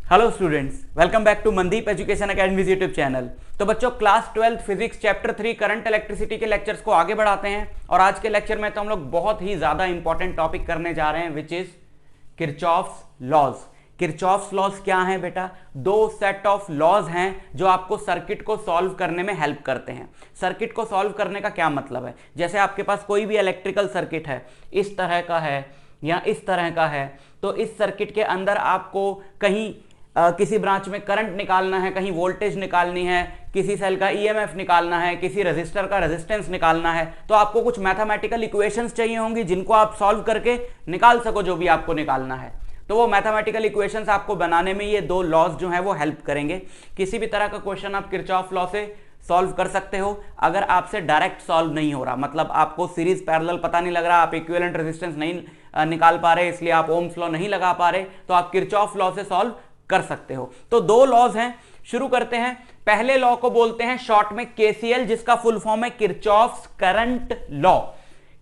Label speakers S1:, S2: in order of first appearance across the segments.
S1: Hello students, welcome back to Mandeep education academy YouTube channel. तो बच्चों, class 12 physics chapter 3 current electricity के lectures को आगे बढ़ाते हैं और आज के लेक्चर में तो हम लोग बहुत ही ज्यादा इंपॉर्टेंट टॉपिक करने जा रहे हैं which is Kirchhoff's laws. Kirchhoff's laws क्या है बेटा? दो सेट ऑफ लॉज हैं जो आपको सर्किट को सॉल्व करने में हेल्प करते हैं। सर्किट को सॉल्व करने का क्या मतलब है? जैसे आपके पास कोई भी इलेक्ट्रिकल सर्किट है, इस तरह का है या इस तरह का है, तो इस सर्किट के अंदर आपको कहीं किसी ब्रांच में करंट निकालना है, कहीं वोल्टेज निकालनी है, किसी सेल का ईएमएफ निकालना है, किसी रेजिस्टर का रेजिस्टेंस निकालना है, तो आपको कुछ मैथमेटिकल इक्वेशंस चाहिए होंगी जिनको आप सॉल्व करके निकाल सको जो भी आपको निकालना है। तो वो मैथमेटिकल इक्वेशंस आपको बनाने में ये दो लॉज जो है वो हेल्प करेंगे। किसी भी तरह का क्वेश्चन आप किरचॉफ लॉ से सॉल्व कर सकते हो। अगर आपसे डायरेक्ट सॉल्व नहीं हो रहा, मतलब आपको सीरीज पैरेलल पता नहीं लग रहा, आप इक्विवेलेंट रेजिस्टेंस नहीं निकाल पा रहे, इसलिए आप ओम्स लॉ नहीं लगा पा रहे, तो आप किरचॉफ लॉ से सॉल्व कर सकते हो। तो दो लॉज हैं, शुरू करते हैं। पहले लॉ को बोलते हैं शॉर्ट में केसीएल, जिसका फुल फॉर्म है किरचॉफ्स करंट लॉ,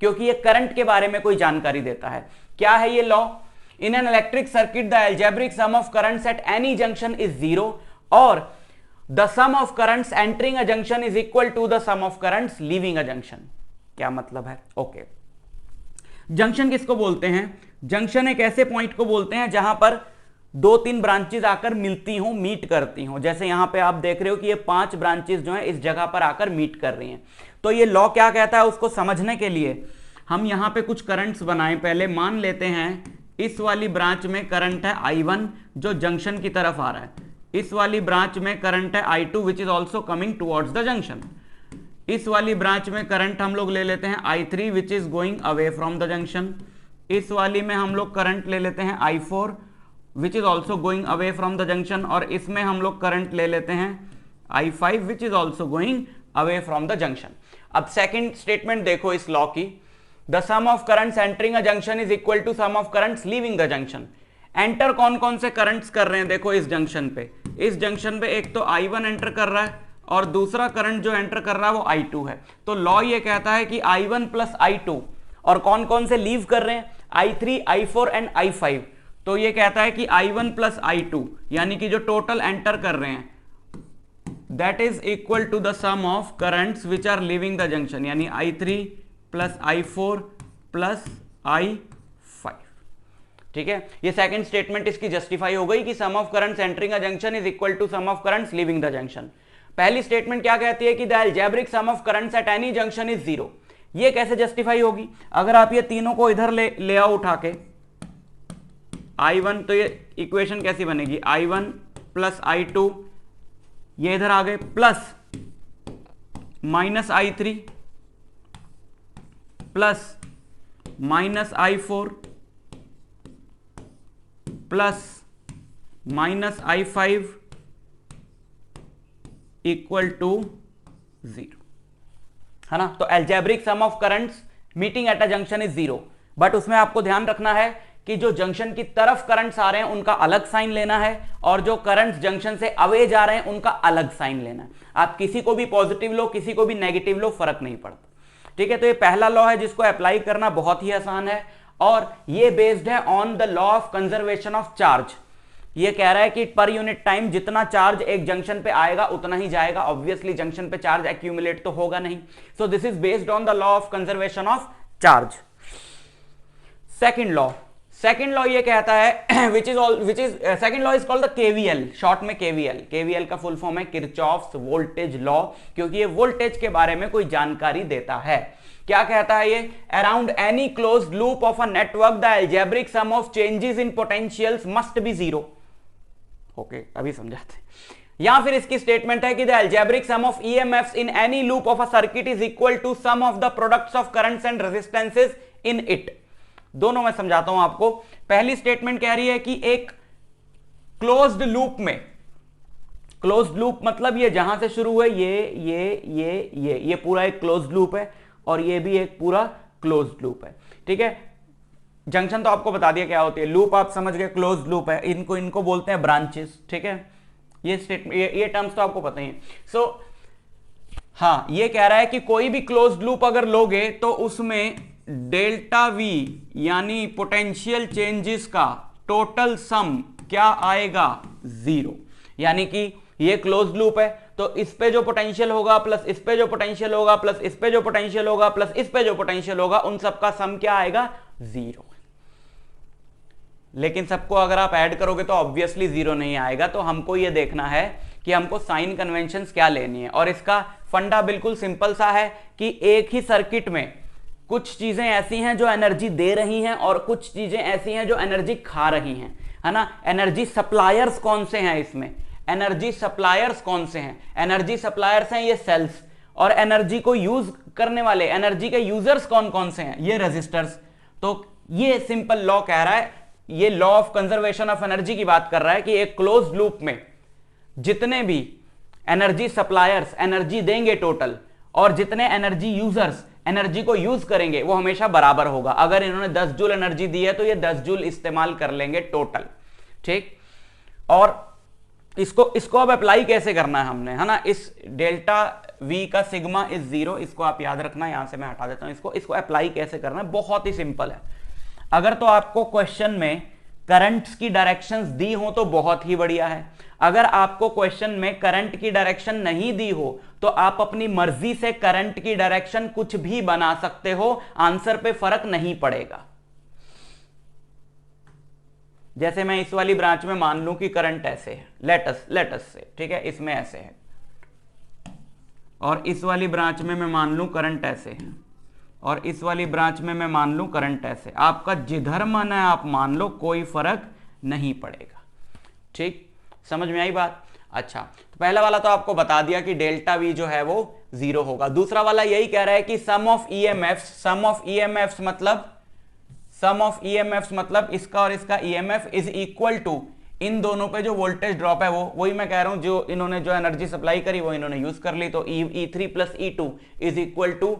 S1: क्योंकि ये करंट के बारे में कोई जानकारी देता है। क्या है ये law? In an electric circuit the algebraic sum of currents at any junction is zero और the sum of currents entering a junction is equal to the sum of currents leaving a junction. क्या मतलब है? Okay, junction किसको बोलते हैं? Junction एक ऐसे point को बोलते हैं जहां पर दो तीन ब्रांचेज आकर मिलती हों, मीट करती हों। जैसे यहां पे आप देख रहे हो कि ये 5 ब्रांचेज जो है इस जगह पर आकर मीट कर रही हैं। तो ये लॉ क्या कहता है, उसको समझने के लिए हम यहां पे कुछ करंट्स बनाएं। पहले मान लेते हैं इस वाली ब्रांच में करंट है I1 जो जंक्शन की तरफ आ रहा है, इस वाली ब्रांच में करंट है I2 which is also coming towards the junction, इस वाली ब्रांच में करंट हम लोग ले लेते हैं I3 which is going away from the junction, इस वाली में हम लोग करंट ले लेते हैं I4 which is also going away from the junction, और इसमें हम लोग करंट ले लेते हैं I5 which is also going away from the junction. अब सेकेंड स्टेटमेंट देखो इस लॉ की, the sum of currents entering a junction is equal to sum of currents leaving the junction. Enter कौन कौन से करंट्स कर रहे हैं? देखो इस जंक्शन पे, इस जंक्शन पे एक तो I1 एंटर कर रहा है और दूसरा करंट जो एंटर कर रहा है वो I2 है। तो लॉ ये कहता है कि I1 प्लस I2, और कौन कौन से लीव कर रहे हैं? I3, I4 and I5। तो ये कहता है कि I1 प्लस I2 यानी कि जो टोटल एंटर कर रहे हैं that is equal to the sum of currents which are leaving the junction, यानी I3 plus I4 plus I5। ठीक है, ये सेकंड स्टेटमेंट इसकी जस्टिफाई हो गई कि sum of currents entering a junction is equal to sum of currents leaving the junction. पहली statement क्या कहती है कि the algebraic sum of currents at any junction is zero. ये कैसे जस्टिफाई होगी? अगर आप ये तीनों को इधर ले आओ उठा के I1, तो ये इक्वेशन कैसी बनेगी? I1 प्लस I2 ये इधर आ गए, plus minus I3 plus minus I4 plus minus I5 equal to 0, है ना? तो algebraic sum of currents meeting at a junction is 0, but उसमें आपको ध्यान रखना है कि जो जंक्शन की तरफ करंट्स आ रहे हैं उनका अलग साइन लेना है और जो करंट्स जंक्शन से अवे जा रहे हैं उनका अलग साइन लेना है। आप किसी को भी पॉजिटिव लो, किसी को भी नेगेटिव लो, फर्क नहीं पड़ता। ठीक है, तो ये पहला लॉ है जिसको अप्लाई करना बहुत ही आसान है और ये बेस्ड है on the law of conservation of charge. ये कह रहा है कि पर यूनिट टाइम जितना चार्ज एक जंक्शन पे आएगा उतना ही जाएगा। ऑब्वियसली जंक्शन पे चार्ज एक्यूमुलेट तो होगा नहीं, so this is based on the law of conservation of charge. Second law ये कहता है which is second law is called the KVL, short में केवीएल। केवीएल का फुल फॉर्म है किरचॉफ्स वोल्टेज लॉ, क्योंकि ये वोल्टेज के बारे में कोई जानकारी देता है। क्या कहता है ये? Around any closed loop of a network the algebraic sum of changes in potentials must be zero. Okay, अभी समझाते हैं। या फिर इसकी स्टेटमेंट है कि the algebraic sum of EMFs in any loop of a circuit is equal to sum of the products of currents and resistances in it. दोनों मैं समझाता हूं आपको। पहली स्टेटमेंट कह रही है कि एक क्लोज्ड लूप में, क्लोज्ड लूप मतलब ये जहां से शुरू हुए ये पूरा एक क्लोज्ड लूप है और ये भी एक पूरा क्लोज्ड लूप है। ठीक है, जंक्शन तो आपको बता दिया क्या होती है, लूप आप समझ गए, क्लोज्ड लूप है, इनको बोलते हैं ब्रांचेस। ठीक है, ये स्टेटमेंट ये टर्म्स तो आपको पता ही है। सो हाँ, ये कह रहा है कि कोई भी क्लोज्ड लूप अगर लोगे तो उसमें डेल्टा वी यानी पोटेंशियल चेंजेस का टोटल सम क्या आएगा, 0। यानी कि ये क्लोज्ड लूप है, तो इस पे जो पोटेंशियल होगा प्लस इस पे जो पोटेंशियल होगा प्लस इस पे जो पोटेंशियल होगा प्लस इस पे जो पोटेंशियल होगा, उन सबका सम क्या आएगा, 0। लेकिन सबको अगर आप ऐड करोगे तो ऑब्वियसली 0 नहीं आएगा। तो हमको ये देखना है कि हमको साइन कन्वेंशंस क्या लेनी है, और इसका फंडा बिल्कुल सिंपल सा है कि एक ही सर्किट में कुछ चीजें ऐसी हैं जो एनर्जी दे रही हैं और कुछ चीजें ऐसी हैं जो एनर्जी खा रही हैं, है ना। एनर्जी सप्लायर्स कौन से हैं इसमें, एनर्जी सप्लायर्स कौन से हैं, एनर्जी सप्लायर्स हैं ये सेल्स, और एनर्जी को यूज करने वाले, एनर्जी के यूजर्स कौन कौन से हैं, ये रेजिस्टर्स। तो ये सिंपल लॉ कह रहा है, ये law of conservation of energy की बात कर रहा है कि एक क्लोज्ड लूप में जितने भी एनर्जी सप्लायर्स एनर्जी देंगे टोटल, और जितने एनर्जी यूजर्स एनर्जी को यूज करेंगे, वो हमेशा बराबर होगा। अगर इन्होंने 10 जूल एनर्जी दी है तो ये 10 जूल इस्तेमाल कर लेंगे टोटल, ठीक। और इसको अब अप्लाई कैसे करना है हमने, है ना। इस डेल्टा वी का सिग्मा इज 0, इसको आप याद रखना, यहां से मैं हटा देता हूं इसको अप्लाई कैसे करना है, बहुत ही सिंपल है। अगर तो आपको क्वेश्चन में करंट्स की डायरेक्शंस दी हो तो बहुत ही बढ़िया है। अगर आपको क्वेश्चन में करंट की डायरेक्शन नहीं दी हो तो आप अपनी मर्जी से करंट की डायरेक्शन कुछ भी बना सकते हो, आंसर पे फर्क नहीं पड़ेगा। जैसे मैं इस वाली ब्रांच में मान लूं कि करंट ऐसे है, लेटस से, ठीक है, इसमें ऐसे है, और इस वाली ब्रांच में मैं मान लूं करंट ऐसे है, और इस वाली ब्रांच में मैं मान लूं करंट ऐसे। आपका जिधर मन है आप मान लो, कोई फर्क नहीं पड़ेगा, ठीक। समझ में आई बात। अच्छा, तो पहला वाला तो आपको बता दिया कि डेल्टा वी जो है वो 0 होगा। दूसरा वाला यही कह रहा है कि सम ऑफ ईएमएफ्स मतलब इसका और इसका ईएमएफ इज इक्वल टू इन दोनों पे जो वोल्टेज ड्रॉप है वो, वही मैं कह रहा हूं, जो इन्होंने जो एनर्जी सप्लाई करी वो इन्होंने यूज कर ली। तो E3 plus E2 is equal to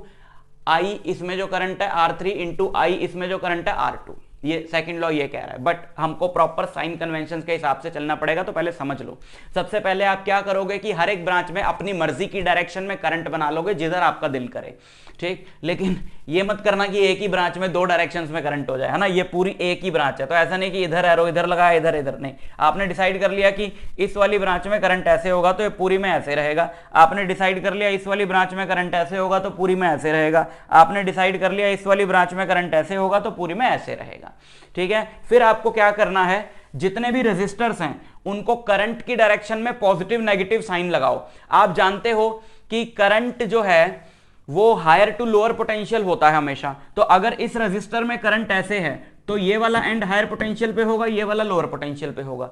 S1: I इसमें जो करंट है R3 इंटू I इसमें जो करंट है R2। ये सेकंड लॉ ये कह रहा है, बट हमको प्रॉपर साइन कन्वेंशन के हिसाब से चलना पड़ेगा। तो पहले समझ लो, सबसे पहले आप क्या करोगे कि हर एक ब्रांच में अपनी मर्जी की डायरेक्शन में करंट बना लोगे जिधर आपका दिल करे, ठीक। लेकिन ये मत करना कि एक ही ब्रांच में 2 डायरेक्शंस में करंट हो जाए, है ना। ये पूरी एक ही ब्रांच है, तो ऐसा नहीं कि इधर एरो इधर लगा इधर इधर, नहीं। आपने डिसाइड कर लिया कि इस वाली ब्रांच में करंट ऐसे होगा तो ये पूरी में ऐसे रहेगा। आपने डिसाइड कर लिया इस वाली ब्रांच में करंट ऐसे होगा तो पूरी में ऐसे रहेगा। आपने डिसाइड कर लिया इस वाली ब्रांच में करंट ऐसे होगा तो पूरी में ऐसे रहेगा, ठीक है। फिर आपको क्या करना है, जितने भी रेजिस्टर्स हैं उनको करंट की डायरेक्शन में पॉजिटिव नेगेटिव साइन लगाओ। आप जानते हो कि करंट जो है वो हायर टू लोअर पोटेंशियल होता है हमेशा। तो अगर इस रेजिस्टर में करंट ऐसे है तो ये वाला एंड हायर पोटेंशियल पे होगा, ये वाला लोअर पोटेंशियल पे होगा।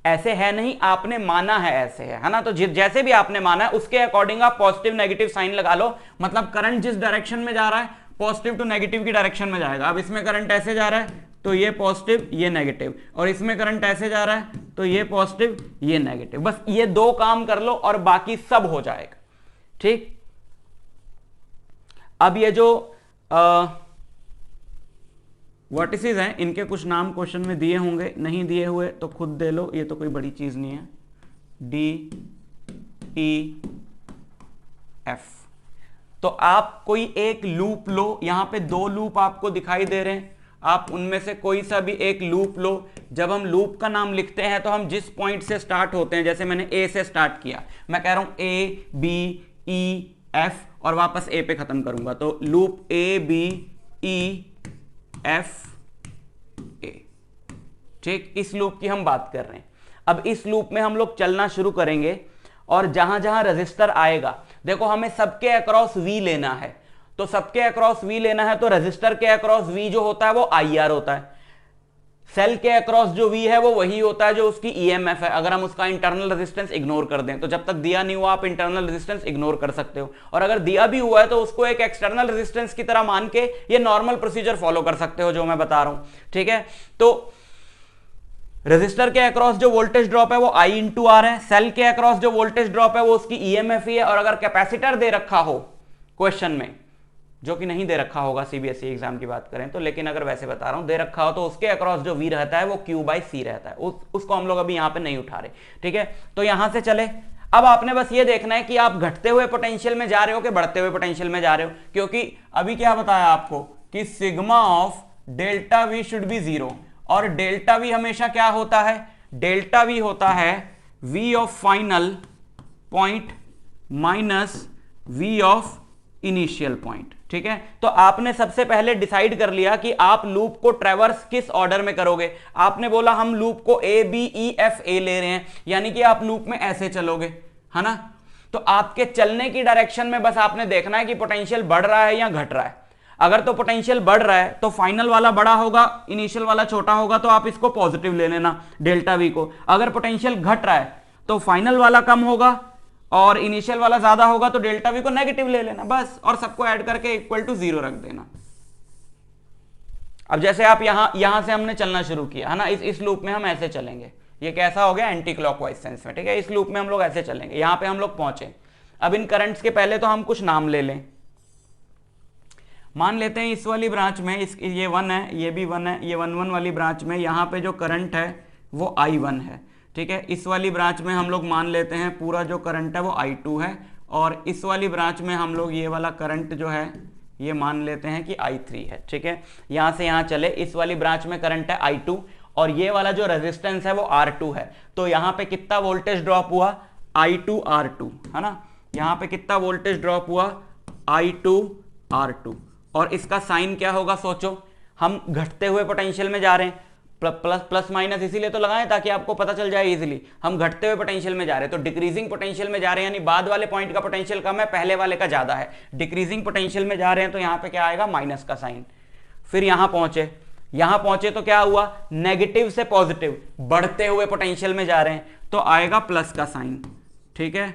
S1: ऐसे है नहीं, आपने माना है ऐसे है ना। तो जैसे भी आपने माना है उसके अकॉर्डिंग आप पॉजिटिव नेगेटिव साइन लगा लो। मतलब करंट जिस डायरेक्शन में जा रहा है पॉजिटिव टू नेगेटिव की डायरेक्शन में जाएगा। अब इसमें करंट ऐसे जा रहा है तो ये पॉजिटिव ये नेगेटिव, और इसमें करंट ऐसे जा रहा है तो ये पॉजिटिव ये नेगेटिव। बस ये 2 काम कर लो और बाकी सब हो जाएगा, ठीक। अब ये जो वर्टिसेस हैं इनके कुछ नाम क्वेश्चन में दिए होंगे, नहीं दिए हुए तो खुद दे लो, ये तो कोई बड़ी चीज नहीं है। DEF। तो आप कोई एक लूप लो, यहां पे 2 लूप आपको दिखाई दे रहे हैं, आप उनमें से कोई सा भी एक लूप लो। जब हम लूप का नाम लिखते हैं तो हम जिस पॉइंट से स्टार्ट होते हैं, जैसे मैंने ए से स्टार्ट किया, मैं कह रहा हूं A B E F और वापस ए पे खत्म करूंगा, तो loop A B E F A, ठीक। इस लूप की हम बात कर रहे हैं। अब इस लूप में हम लोग चलना शुरू करेंगे और जहां जहां रजिस्टर आएगा, देखो हमें सबके अक्रॉस V लेना है, तो सबके अक्रॉस V लेना है तो रजिस्टर के अक्रॉस V जो होता है वो IR होता है। सेल के अक्रॉस जो V है वो वही होता है जो उसकी EMF है, अगर हम उसका इंटरनल रेजिस्टेंस इग्नोर कर दें। तो जब तक दिया नहीं हुआ आप इंटरनल रेजिस्टेंस इग्नोर कर सकते हो, और अगर दिया भी हुआ है तो उसको एक एक्सटर्नल रेजिस्टेंस की तरह मान के ये नॉर्मल प्रोसीजर फॉलो कर सकते हो जो मैं बता रहा हूं, ठीक है। तो रेजिस्टर के अक्रॉस जो वोल्टेज ड्रॉप है वो I इंटू R है, सेल के अक्रॉस जो वोल्टेज ड्रॉप है वो उसकी EMF ही है। और अगर कैपेसिटर दे रखा हो क्वेश्चन में, जो कि नहीं दे रखा होगा सीबीएसई एग्जाम की बात करें तो, लेकिन अगर वैसे बता रहा हूं दे रखा हो तो उसके अक्रॉस जो V रहता है वो Q/C रहता है, उसको हम लोग अभी यहां पे नहीं उठा रहे, ठीक है। तो यहां से चले, अब आपने बस ये देखना है कि आप घटते हुए पोटेंशियल में जा रहे हो कि बढ़ते हुए पोटेंशियल में जा रहे हो, क्योंकि अभी क्या बताया आपको कि sigma of delta V should be 0, और डेल्टा V हमेशा क्या होता है, डेल्टा वी होता है V of final point minus V of initial point. ठीक है, तो आपने सबसे पहले डिसाइड कर लिया कि आप लूप को ट्रैवर्स किस ऑर्डर में करोगे। आपने बोला हम लूप को A B E F A ले रहे हैं, यानी कि आप लूप में ऐसे चलोगे, है ना। तो आपके चलने की डायरेक्शन में बस आपने देखना है कि पोटेंशियल बढ़ रहा है या घट रहा है। अगर तो पोटेंशियल बढ़ रहा है तो फाइनल वाला बड़ा होगा, इनिशियल वाला छोटा होगा, तो आप इसको पॉजिटिव ले लेना डेल्टा वी को। अगर पोटेंशियल घट रहा है तो फाइनल वाला कम होगा और इनिशियल वाला ज्यादा होगा, तो डेल्टा वी को नेगेटिव ले लेना बस, और सबको ऐड करके इक्वल टू 0 रख देना। अब जैसे आप यहां से हमने चलना शुरू किया है ना, इस लूप में हम ऐसे चलेंगे, ये कैसा हो गया, एंटी क्लॉकवाइज सेंस में। ठीक है, इस लूप में हम लोग ऐसे चलेंगे, यहां पे हम लोग पहुंचे। अब इन करंट्स के पहले तो हम कुछ नाम ले लें। मान लेते हैं इस वाली ब्रांच में ये 1 है, ये भी 1 है, ये 1 1 वाली ब्रांच में यहां पे जो करंट है वो I1 है। ठीक है, इस वाली ब्रांच में हम लोग मान लेते हैं पूरा जो करंट है वो I2 है, और इस वाली ब्रांच में हम लोग ये वाला करंट जो है ये मान लेते हैं कि I3 है। ठीक है, यहां से यहां चले, इस वाली ब्रांच में करंट है I2 और ये वाला जो रेजिस्टेंस है वो R2 है। तो यहां पे कितना वोल्टेज ड्रॉप हुआ, I2 R2, है ना। यहां पे कितना वोल्टेज ड्रॉप हुआ, I2 R2, और इसका साइन क्या होगा सोचो, हम घटते हुए पोटेंशियल में जा रहे हैं, प्लस माइनस इसीलिए तो लगाएं ताकि आपको पता चल जाए इजीली। हम घटते हुए पोटेंशियल में जा रहे हैं तो डिक्रीजिंग पोटेंशियल में जा रहे हैं, यानी बाद वाले पॉइंट का पोटेंशियल कम है, पहले वाले का ज्यादा है। डिक्रीजिंग पोटेंशियल में जा रहे हैं तो यहां पे क्या आएगा, माइनस का साइन। फिर यहां पहुंचे तो क्या हुआ, नेगेटिव से पॉजिटिव, बढ़ते हुए पोटेंशियल में जा रहे हैं तो आएगा प्लस का साइन। ठीक है,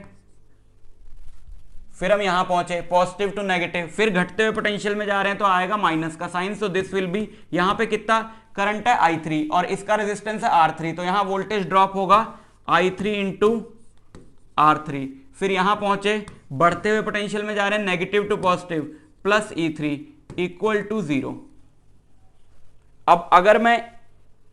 S1: फिर हम यहां पहुंचे पॉजिटिव टू नेगेटिव, फिर घटते हुए पोटेंशियल में जा रहे हैं तो आएगा माइनस का sign. So this will be, यहां पे कितना करंट है I3 और इसका रेजिस्टेंस है R3, तो यहां वोल्टेज ड्रॉप होगा I3 इंटू R3। फिर यहां पहुंचे, बढ़ते हुए पोटेंशियल में जा रहे हैं, negative to positive, plus E3 equal to 0। अब अगर मैं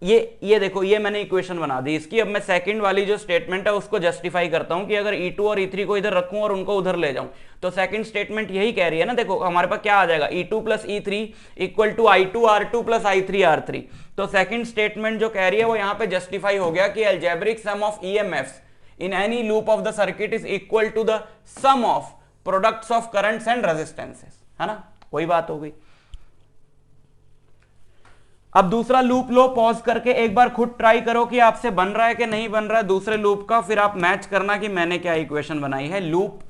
S1: ये देखो, ये मैंने इक्वेशन बना दी इसकी। अब मैं सेकंड वाली जो स्टेटमेंट है उसको जस्टिफाई करता हूं कि अगर E2 और E3 को इधर रखूं और उनको उधर ले जाऊं, तो सेकंड स्टेटमेंट यही कह रही है ना। देखो हमारे पास क्या आ जाएगा, E2 plus E3 equal to I2 R2 plus I3 R3। तो सेकंड स्टेटमेंट जो कह रही है वो यहां पे जस्टिफाई हो गया कि algebraic sum of EMFs in any loop of the circuit is equal to the sum of products of currents and resistances, है ना। कोई बात हो गई। अब दूसरा लूप लो, पॉज करके एक बार खुद ट्राई करो कि आपसे बन रहा है कि नहीं बन रहा है दूसरे लूप का, फिर आप मैच करना कि मैंने क्या इक्वेशन बनाई है। लूप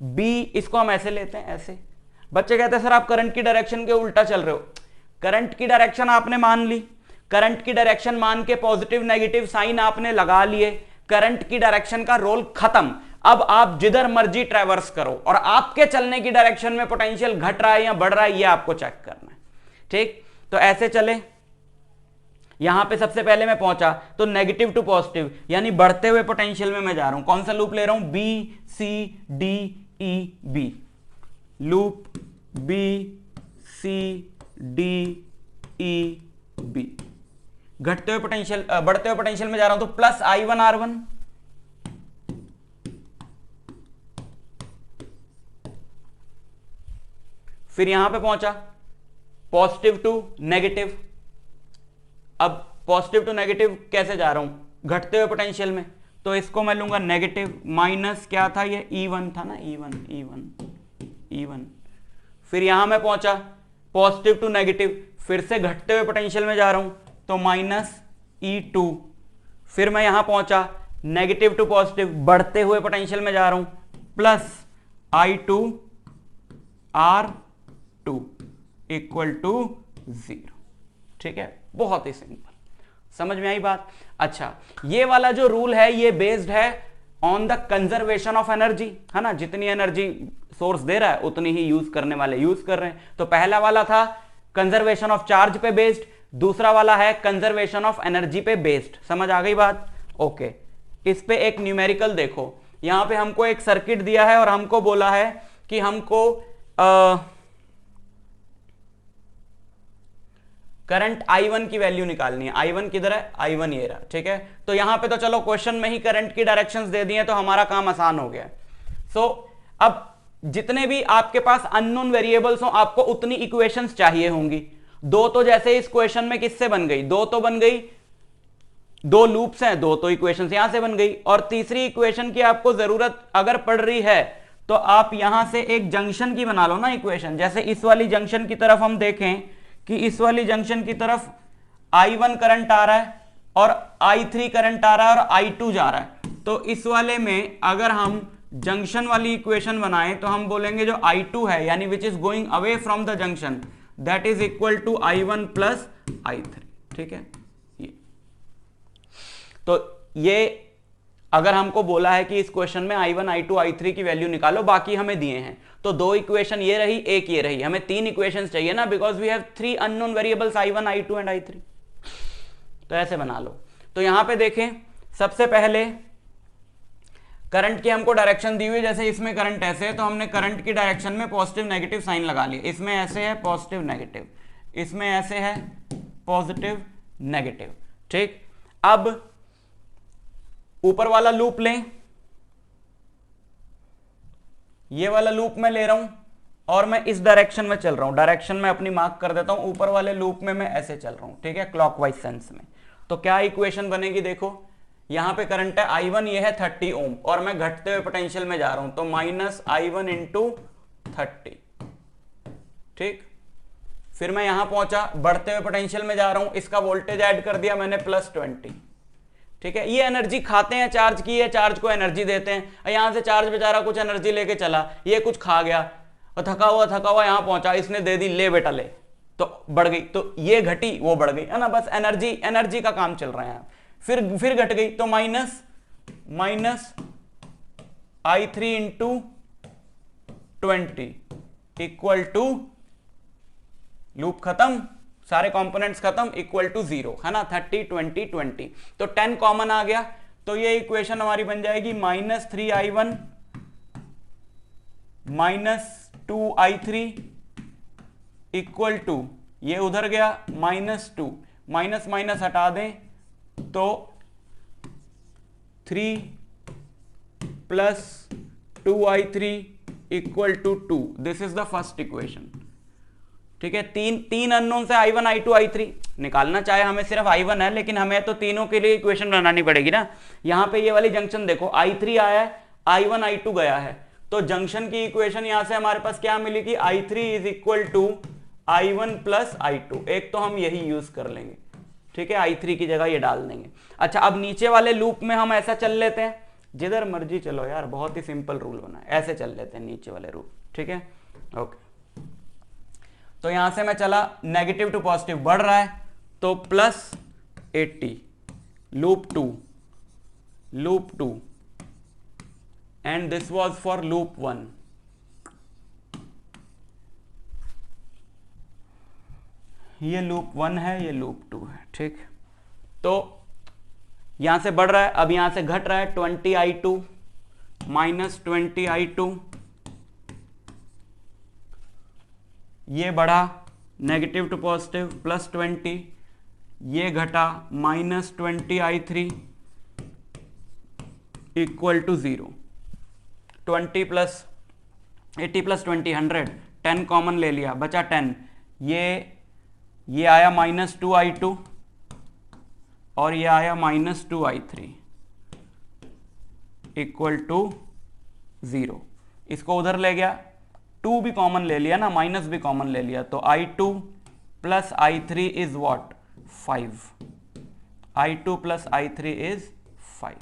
S1: बी, इसको हम ऐसे लेते हैं, ऐसे। बच्चे कहते हैं सर आप करंट की डायरेक्शन के उल्टा चल रहे हो। करंट की डायरेक्शन आपने मान ली, करंट की डायरेक्शन मान के पॉजिटिव नेगेटिव साइन आपने लगा लिए, करंट की डायरेक्शन का रोल खत्म। अब आप जिधर मर्जी ट्रैवर्स करो और आपके चलने की डायरेक्शन में पोटेंशियल घट रहा है या बढ़ रहा है, ये आपको चेक करना है। ठीक, तो ऐसे चले, यहां पे सबसे पहले मैं पहुंचा तो नेगेटिव टू पॉजिटिव, यानी बढ़ते हुए पोटेंशियल में मैं जा रहा हूं। कौन सा लूप ले रहा हूं, B C D E B, loop B C D E B. घटते हुए पोटेंशियल, बढ़ते हुए पोटेंशियल में जा रहा हूं तो प्लस I1 R1, फिर यहां पे पहुंचा पॉजिटिव टू नेगेटिव। अब पॉजिटिव टू नेगेटिव कैसे जा रहा हूं, घटते हुए पोटेंशियल में, तो इसको मैं लूंगा नेगेटिव माइनस क्या था, ये E1 था ना, E1। फिर यहां मैं पहुंचा पॉजिटिव टू नेगेटिव, फिर से घटते हुए पोटेंशियल में जा रहा हूं तो माइनस E2। फिर मैं यहां पहुंचा नेगेटिव टू पॉजिटिव, बढ़ते हुए पोटेंशियल में जा रहा हूं, plus I2 R2 equal to 0। ठीक है, बहुत ही सिंपल, समझ में आई बात। अच्छा, ये वाला जो रूल है ये बेस्ड है on the conservation of energy, है ना। जितनी एनर्जी सोर्स दे रहा है उतनी ही यूज करने वाले यूज कर रहे हैं। तो पहला वाला था कंजर्वेशन ऑफ चार्ज पे बेस्ड, दूसरा वाला है कंजर्वेशन ऑफ एनर्जी पे बेस्ड। समझ आ गई बात। ओके, इस पे एक न्यूमेरिकल देखो, यहां पे हमको एक सर्किट दिया है और हमको बोला है कि हमको करंट I1 की वैल्यू निकालनी है। I1 किधर है, I1 ये रहा। ठीक है, तो यहां पे तो चलो क्वेश्चन में ही करंट की डायरेक्शंस दे दिए तो हमारा काम आसान हो गया। सो अब जितने भी आपके पास अननोन वेरिएबल्स हो आपको उतनी इक्वेशंस चाहिए होंगी। दो तो जैसे इस क्वेश्चन में किससे बन गई, दो तो बन गई दो लूप्स हैं, दो तो इक्वेशन यहां से बन गई। और तीसरी इक्वेशन की आपको जरूरत अगर पड़ रही है तो आप यहां से एक जंक्शन की बना लो ना इक्वेशन। जैसे इस वाली जंक्शन की तरफ हम देखें कि इस वाली जंक्शन की तरफ I1 करंट आ रहा है और I3 करंट आ रहा है और I2 जा रहा है। तो इस वाले में अगर हम जंक्शन वाली इक्वेशन बनाएं तो हम बोलेंगे जो I2 है यानी which is going away from the junction that is equal to I1 plus I3। ठीक है, तो ये अगर हमको बोला है कि इस क्वेश्चन में I1 I2 I3 की वैल्यू निकालो, बाकी हमें दिए हैं, तो दो इक्वेशन ये रही, एक ये रही, हमें तीन इक्वेशंस चाहिए ना, because we have three unknown variables I1 I2 and I3। तो ऐसे बना लो। तो यहां पे देखें, सबसे पहले करंट की हमको डायरेक्शन दी हुई, जैसे इसमें करंट ऐसे है तो हमने करंट की डायरेक्शन में पॉजिटिव नेगेटिव साइन लगा लिया। इसमें ऐसे है पॉजिटिव नेगेटिव, इसमें ऐसे है पॉजिटिव नेगेटिव। ठीक, अब ऊपर वाला लूप लें, ये वाला लूप मैं ले रहा हूं और मैं इस डायरेक्शन में चल रहा हूं। डायरेक्शन में अपनी मार्क कर देता हूं, ऊपर वाले लूप में मैं ऐसे चल रहा हूं। ठीक है, क्लॉकवाइज सेंस में। तो क्या इक्वेशन बनेगी, देखो यहां पे करंट है I1, ये है 30 ओम और मैं घटते हुए पोटेंशियल में जा रहा हूं, तो माइनस I1 इंटू 30। ठीक, फिर मैं यहां पहुंचा, बढ़ते हुए पोटेंशियल में जा रहा हूं, इसका वोल्टेज ऐड कर दिया मैंने +20। ठीक है, ये एनर्जी खाते हैं, चार्ज की है, चार्ज को एनर्जी देते हैं। यहां से चार्ज बेचारा कुछ एनर्जी लेके चला, ये कुछ खा गया और थका हुआ यहां पहुंचा, इसने दे दी, ले बेटा ले, तो बढ़ गई, तो ये घटी वो बढ़ गई, है ना, बस एनर्जी का काम चल रहा है। फिर घट गई, तो minus I3 into 20 equal to, loop खत्म, सारे कंपोनेंट्स खत्म, इक्वल टू 0, है ना, 30 20 20। तो 10 कॉमन आ गया, तो ये इक्वेशन हमारी बन जाएगी -3I1 -2I3 इक्वल टू, ये उधर गया -2, माइनस माइनस हटा दें तो 3 plus 2I3 equal to 2। This is the first equation. ठीक है, तीन अननोन से I1 I2 I3 निकालना चाहे हमें सिर्फ I1 है, लेकिन हमें तो तीनों के लिए इक्वेशन बनानी पड़ेगी ना। यहां पे ये वाली जंक्शन देखो, I3 आया है, I1 I2 गया है, तो जंक्शन की इक्वेशन यहां से हमारे पास क्या मिली कि I3 is equal to I1 plus I2। एक तो हम यही यूज कर लेंगे। ठीक है, I3 की जगह ये डाल देंगे। अच्छा, अब नीचे वाले लूप में हम ऐसा चल लेते हैं, जिधर मर्जी चलो यार, बहुत ही सिंपल रूल बना है, ऐसे चल लेते हैं नीचे वाले रूल। ठीक है, ओके, तो यहां से मैं चला, नेगेटिव टू पॉजिटिव बढ़ रहा है, तो +80 loop 2 and this was for loop 1। ये लूप 1 है, ये लूप 2 है। ठीक, तो यहां से बढ़ रहा है, अब यहां से घट रहा है, 20I2 -20I2, ये बढ़ा नेगेटिव टू पॉजिटिव +20, ये घटा -20I3 equal to 0। 20 plus 80 plus 20 100, 10 common ले लिया, बचा 10। ये आया -2I2 और ये आया -2I3 इक्वल टू 0। इसको उधर ले गया, 2 भी कॉमन ले लिया ना, माइनस भी कॉमन ले लिया, तो I2 plus I3 is what, 5। I2 plus I3 is 5।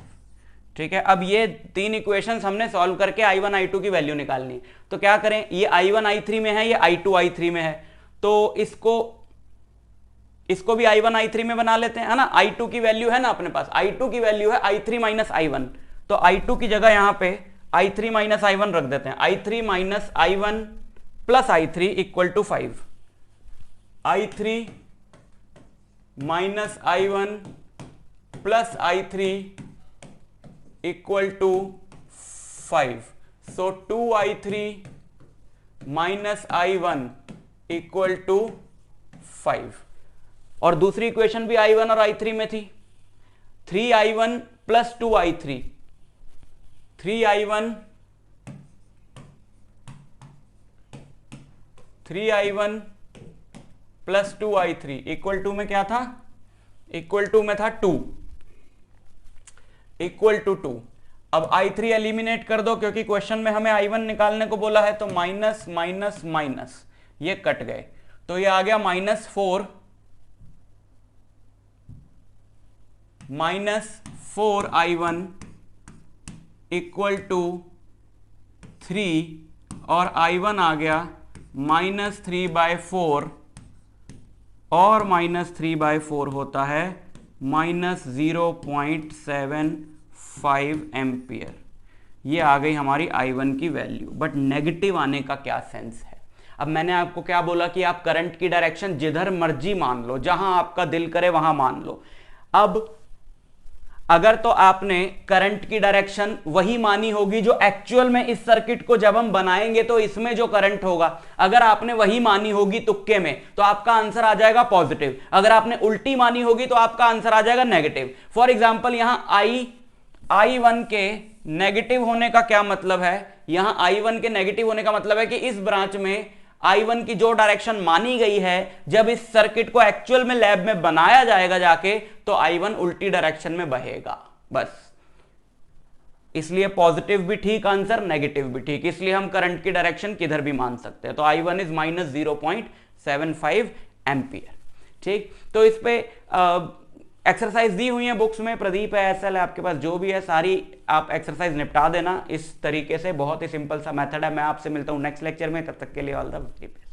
S1: ठीक है, अब ये तीन इक्वेशंस हमने सॉल्व करके I1 I2 की वैल्यू निकालनी। तो क्या करें, ये I1 I3 में है, ये I2 I3 में है, तो इसको भी I1 I3 में बना लेते हैं, है ना। I2 की वैल्यू है ना अपने पास, I2 की वैल्यू है I3 माइनस I1, तो I2 की जगह यहां पे I3 माइनस I1 रख देते हैं। I3 minus I1 plus I3 equal to 5। I3 minus I1 plus I3 equal to 5। So 2I3 minus I1 equal to 5। और दूसरी इक्वेशन भी I1 और I3 में थी, 3I1 plus 2I3, 3I1 plus 2I3 equal to में क्या था, equal to में था 2। Equal to 2। अब I3 एलिमिनेट कर दो क्योंकि क्वेश्चन में हमें I1 निकालने को बोला है, तो माइनस माइनस माइनस ये कट गए, तो ये आ गया -4 -4I1 इक्वल टू 3 और I1 आ गया -3/4 और -3/4 होता है -0.75 एम्पियर। ये आ गई हमारी I1 की वैल्यू। बट नेगेटिव आने का क्या सेंस है? अब मैंने आपको क्या बोला कि आप करंट की डायरेक्शन जिधर मर्जी मान लो, जहां आपका दिल करे वहां मान लो। अब अगर तो आपने करंट की डायरेक्शन वही मानी होगी जो एक्चुअल में इस सर्किट को जब हम बनाएंगे तो इसमें जो करंट होगा, अगर आपने वही मानी होगी तुक्के में, तो आपका आंसर आ जाएगा पॉजिटिव। अगर आपने उल्टी मानी होगी तो आपका आंसर आ जाएगा नेगेटिव। फॉर एग्जांपल यहां I1 के नेगेटिव होने का क्या मतलब है? यहां I1 के नेगेटिव होने का मतलब है कि इस ब्रांच में I1 की जो डायरेक्शन मानी गई है, जब इस सर्किट को एक्चुअल में लैब में बनाया जाएगा जाके, तो I1 उल्टी डायरेक्शन में बहेगा। बस इसलिए पॉजिटिव भी ठीक आंसर, नेगेटिव भी ठीक, इसलिए हम करंट की डायरेक्शन किधर भी मान सकते हैं। तो I1 इज -0.75 एम्पियर। ठीक, तो इस पे एक्सरसाइज दी हुई है बुक्स में, प्रदीप है, SL है, आपके पास जो भी है सारी आप एक्सरसाइज निपटा देना इस तरीके से। बहुत ही सिंपल सा मेथड है। मैं आपसे मिलता हूं नेक्स्ट लेक्चर में, तब तक के लिए ऑल द बेस्ट।